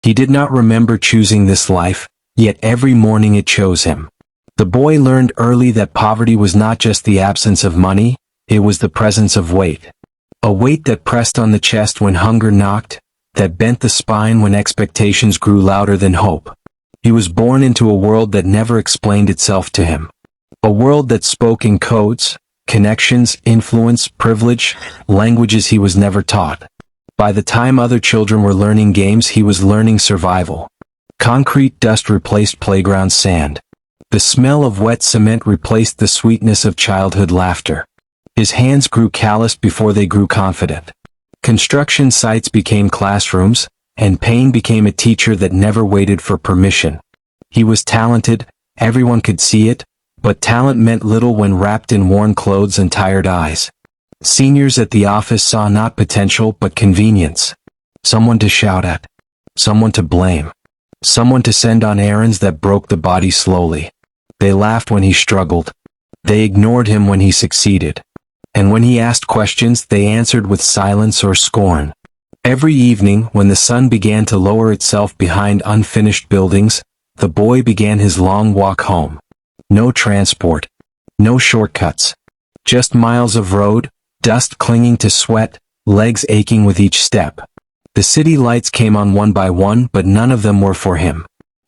He did not remember choosing this life, yet every morning it chose him. The boy learned early that poverty was not just the absence of money, it was the presence of weight. A weight that pressed on the chest when hunger knocked, that bent the spine when expectations grew louder than hope. He was born into a world that never explained itself to him. A world that spoke in codes, connections, influence, privilege, languages he was never taught. By the time other children were learning games, he was learning survival. Concrete dust replaced playground sand. The smell of wet cement replaced the sweetness of childhood laughter. His hands grew calloused before they grew confident. Construction sites became classrooms, and pain became a teacher that never waited for permission. He was talented, everyone could see it, but talent meant little when wrapped in worn clothes and tired eyes. Seniors at the office saw not potential but convenience. Someone to shout at. Someone to blame. Someone to send on errands that broke the body slowly. They laughed when he struggled. They ignored him when he succeeded. And when he asked questions, they answered with silence or scorn. Every evening, when the sun began to lower itself behind unfinished buildings, the boy began his long walk home. No transport. No shortcuts. Just miles of road, dust clinging to sweat, legs aching with each step. The city lights came on one by one, but none of them were for him.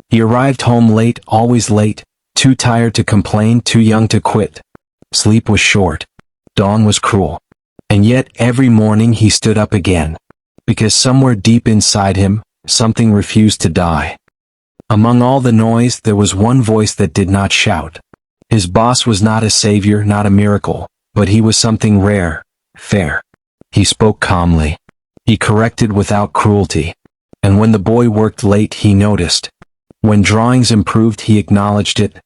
He arrived home late, always late, too tired to complain, too young to quit. Sleep was short. Dawn was cruel. And yet every morning he stood up again. Because somewhere deep inside him, something refused to die. Among all the noise, there was one voice that did not shout. His boss was not a savior, not a miracle, but he was something rare, fair. He spoke calmly. He corrected without cruelty. And when the boy worked late, he noticed. When drawings improved, he acknowledged it.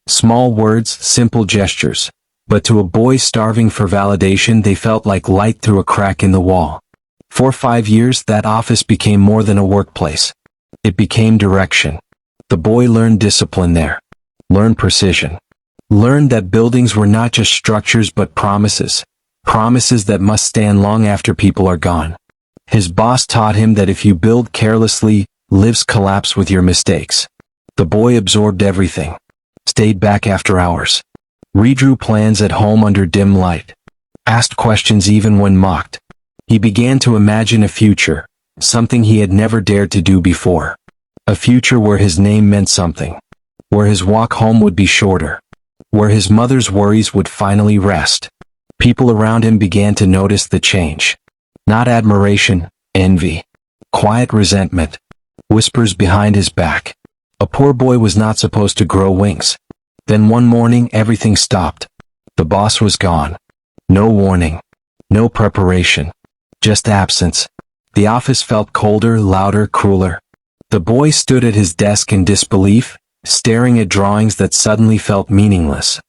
Small words, simple gestures. But to a boy starving for validation, they felt like light through a crack in the wall. For 5 years, that office became more than a workplace. It became direction. The boy learned discipline there. Learned precision. Learned that buildings were not just structures but promises. Promises that must stand long after people are gone. His boss taught him that if you build carelessly, lives collapse with your mistakes. The boy absorbed everything. Stayed back after hours. Redrew plans at home under dim light. Asked questions even when mocked. He began to imagine a future, something he had never dared to do before. A future where his name meant something. Where his walk home would be shorter. Where his mother's worries would finally rest. People around him began to notice the change. Not admiration, envy. Quiet resentment. Whispers behind his back. A poor boy was not supposed to grow wings. Then one morning everything stopped. The boss was gone. No warning. No preparation. Just absence. The office felt colder, louder, crueler. The boy stood at his desk in disbelief, staring at drawings that suddenly felt meaningless.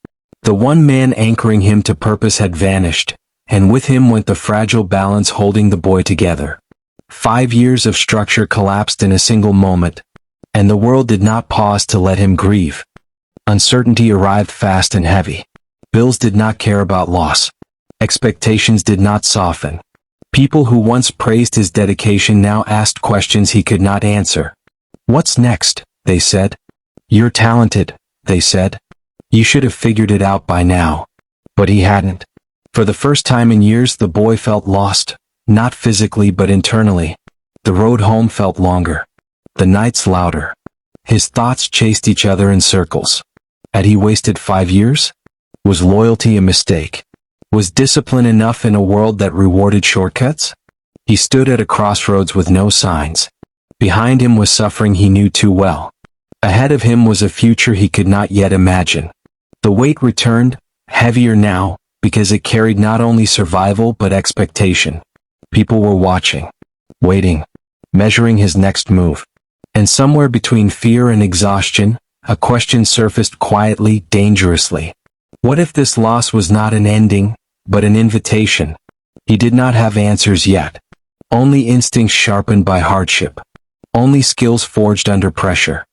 The one man anchoring him to purpose had vanished, and with him went the fragile balance holding the boy together. 5 years of structure collapsed in a single moment, and the world did not pause to let him grieve. Uncertainty arrived fast and heavy. Bills did not care about loss. Expectations did not soften. People who once praised his dedication now asked questions he could not answer. "What's next?" they said. "You're talented," they said. "You should have figured it out by now." But he hadn't. For the first time in years, the boy felt lost, not physically but internally. The road home felt longer. The nights louder. His thoughts chased each other in circles. Had he wasted 5 years? Was loyalty a mistake? Was discipline enough in a world that rewarded shortcuts? He stood at a crossroads with no signs. Behind him was suffering he knew too well. Ahead of him was a future he could not yet imagine. The weight returned, heavier now, because it carried not only survival but expectation. People were watching, waiting, measuring his next move. And somewhere between fear and exhaustion, a question surfaced quietly, dangerously. What if this loss was not an ending, but an invitation? He did not have answers yet. Only instincts sharpened by hardship. Only skills forged under pressure.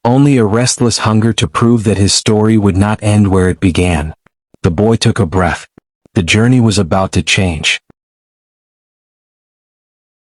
Only a restless hunger to prove that his story would not end where it began. The boy took a breath. The journey was about to change.